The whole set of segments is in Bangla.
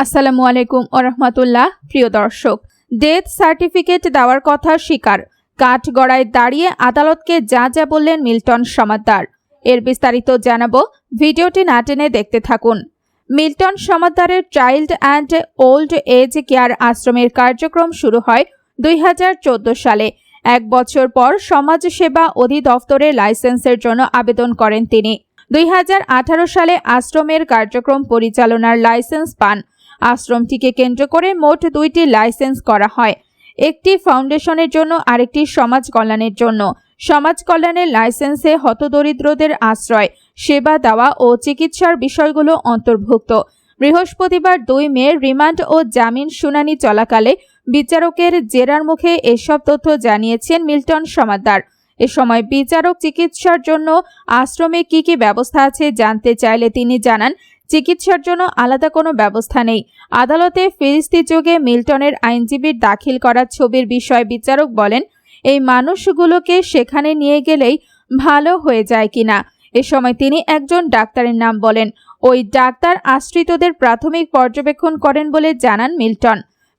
আসসালামু আলাইকুম ওয়া রাহমাতুল্লাহ। প্রিয় দর্শক, ডেথ সার্টিফিকেট দেওয়ার কথা স্বীকার, কাঠগড়ায় দাঁড়িয়ে আদালতকে যা যা বললেন মিল্টন সমাদ্দার। এর বিস্তারিত জানাবো, ভিডিওটি না টেনে দেখতে থাকুন। মিল্টন সমাদ্দারের child and old age care আশ্রমের কার্যক্রম শুরু হয় 2014 সালে। 1 বছর পর সমাজ সেবা অধিদপ্তরে লাইসেন্সের জন্য আবেদন করেন তিনি। 2018 সালে আশ্রমের কার্যক্রম পরিচালনার লাইসেন্স পান। আশ্রমটিকে কেন্দ্র করে মোট 2টি লাইসেন্স করা হয়, একটি ফাউন্ডেশনের জন্য আরেকটি সমাজ কল্যাণের জন্য। সমাজ কল্যাণের লাইসেন্সে হতদরিদ্রদের আশ্রয়, সেবা দেওয়া ও চিকিৎসার বিষয়গুলো অন্তর্ভুক্ত। বৃহস্পতিবার 2 মে রিমান্ড ও জামিন শুনানি চলাকালে বিচারকের জেরার মুখে এসব তথ্য জানিয়েছেন মিল্টন সমাদ্দার। এ সময় বিচারক চিকিৎসার জন্য আশ্রমে কি কি ব্যবস্থা আছে জানতে চাইলে তিনি জানান, চিকিৎসার জন্য আলাদা কোনো ব্যবস্থা নেই। আদালতে ফিরিস্তি যোগে মিল্টনের আইনজীবীর দাখিল করা ছবির বিষয়ে বিচারক বলেন, এই মানুষগুলোকে সেখানে নিয়ে গেলেই ভালো হয়ে যায় কিনা। এ সময় তিনি একজন ডাক্তারের নাম বলেন। ওই ডাক্তার আশ্রিতদের প্রাথমিক পর্যবেক্ষণ করেন বলে জানান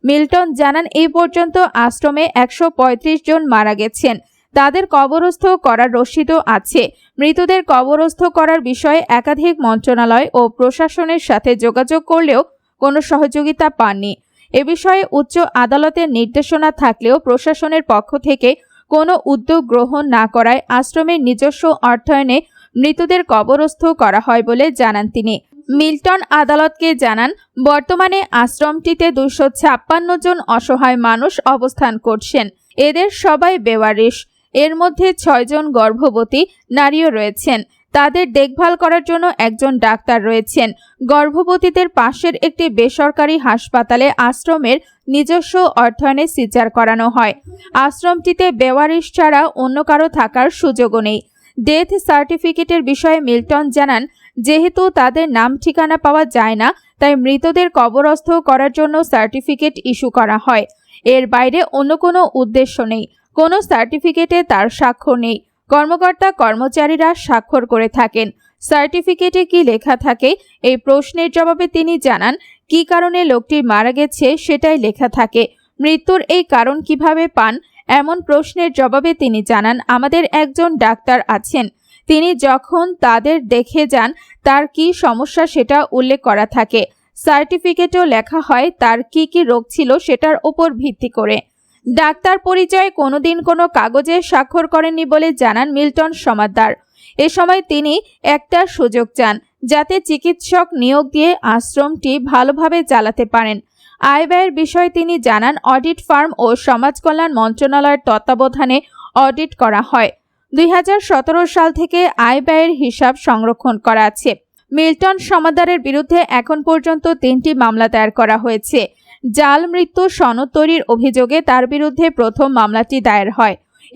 মিল্টন জানান, এই পর্যন্ত আশ্রমে 135 জন মারা গেছেন। তাদের কবরস্থ করার রসিদও আছে। মৃতদের কবরস্থ করার বিষয়ে একাধিক মন্ত্রণালয় ও প্রশাসনের সাথে যোগাযোগ করলেও কোনো সহযোগিতা পাননি। এ বিষয়ে উচ্চ আদালতের নির্দেশনা থাকলেও প্রশাসনের পক্ষ থেকে কোনো উদ্যোগ গ্রহণ না করায় আশ্রমের নিজস্ব অর্থায়নে মৃতদের কবরস্থ করা হয় বলে জানান তিনি। মিল্টন আদালতকে জানান, বর্তমানে আশ্রমটিতে 256 জন অসহায় মানুষ অবস্থান করছেন। এদের সবাই বেওয়ারিশ। এর মধ্যে 6 জন গর্ভবতী নারীও রয়েছেন। তাদের দেখভাল করার জন্য একজন ডাক্তার রয়েছেন। গর্ভবতীদের পাশের একটি বেসরকারি হাসপাতালে আশ্রমের নিজস্ব অর্থায়নে সিজার করানো হয়। আশ্রমটিতে বেওয়ারিশ ছাড়া অন্য কারো থাকার সুযোগও নেই। ডেথ সার্টিফিকেটের বিষয়ে মিল্টন জানান, যেহেতু তাদের নাম ঠিকানা পাওয়া যায় না, তাই মৃতদের কবরস্থ করার জন্য সার্টিফিকেট ইস্যু করা হয়। এর বাইরে অন্য কোনো উদ্দেশ্য নেই। কোনো সার্টিফিকেটে তার স্বাক্ষর নেই। কর্মকর্তা কর্মচারীরা স্বাক্ষর করে থাকেন। সার্টিফিকেটে কি লেখা থাকে, এই প্রশ্নের জবাবে তিনি জানান, কি কারণে লোকটি মারা গেছে সেটাই লেখা থাকে। মৃত্যুর এই কারণ কিভাবে পান, এমন প্রশ্নের জবাবে তিনি জানান, আমাদের একজন ডাক্তার আছেন। তিনি যখন তাদের দেখে যান তার কি সমস্যা সেটা উল্লেখ করা থাকে। সার্টিফিকেটেও লেখা হয় তার কি কি রোগ ছিল সেটার উপর ভিত্তি করে। ডাক্তার পরিচয়ে কোনোদিন কোনো কাগজে স্বাক্ষর করেননি বলে জানান মিল্টন সমাদ্দার। এ সময় তিনি একটা সুযোগ চান, যাতে চিকিৎসক নিয়োগ দিয়ে আশ্রমটি ভালোভাবে চালাতে পারেন। আয় ব্যয়ের বিষয়ে তিনি জানান, অডিট ফার্ম ও সমাজ কল্যাণ মন্ত্রণালয়ের তত্ত্বাবধানে অডিট করা হয়। 2017 সাল থেকে আয় ব্যয়ের হিসাব সংরক্ষণ করা আছে। মিল্টন সমাদ্দারের বিরুদ্ধে এখন পর্যন্ত 3টি মামলা দায়ের করা হয়েছে। জাল মৃত্যু সনদ তৈরির অভিযোগে তার বিরুদ্ধে প্রথম মামলাটি দায়ের হয়।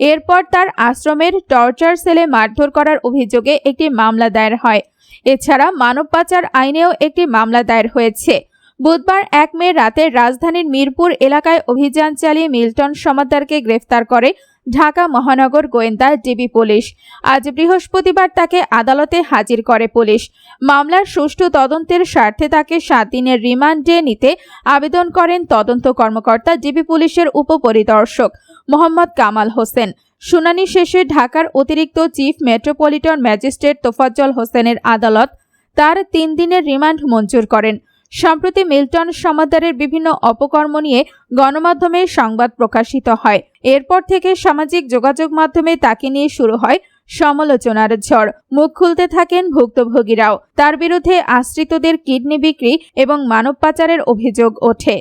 এরপর তার আশ্রমের টর্চার সেলে মারধর করার অভিযোগে একটি মামলা দায়ের হয়। এছাড়া মানব পাচার আইনেও একটি মামলা দায়ের হয়েছে। বুধবার 1 মে রাতে রাজধানীর মিরপুর এলাকায় অভিযান চালিয়ে মিল্টন সমাদ্দারকে গ্রেফতার করে ঢাকা মহানগর গোয়েন্দা ডিবি পুলিশ। আজ বৃহস্পতিবার তাকে আদালতে হাজির করে পুলিশ। মামলার সুষ্ঠু তদন্তের স্বার্থে তাকে 7 দিনের রিমান্ডে নিতে আবেদন করেন তদন্ত কর্মকর্তা ডিবি পুলিশের উপপরিদর্শক মোহাম্মদ কামাল হোসেন। শুনানি শেষে ঢাকার অতিরিক্ত চিফ মেট্রোপলিটন ম্যাজিস্ট্রেট তোফাজ্জল হোসেনের আদালত তার 3 দিনের রিমান্ড মঞ্জুর করেন। সম্প্রতি মিল্টন সমাদ্দারের বিভিন্ন অপকর্ম নিয়ে গণমাধ্যমে সংবাদ প্রকাশিত হয়। এরপর থেকে সামাজিক যোগাযোগ মাধ্যমে তাকে নিয়ে শুরু হয় সমালোচনার ঝড়। মুখ খুলতে থাকেন ভুক্তভোগীরাও। তার বিরুদ্ধে আশ্রিতদের কিডনি বিক্রি এবং মানব পাচারের অভিযোগ ওঠে।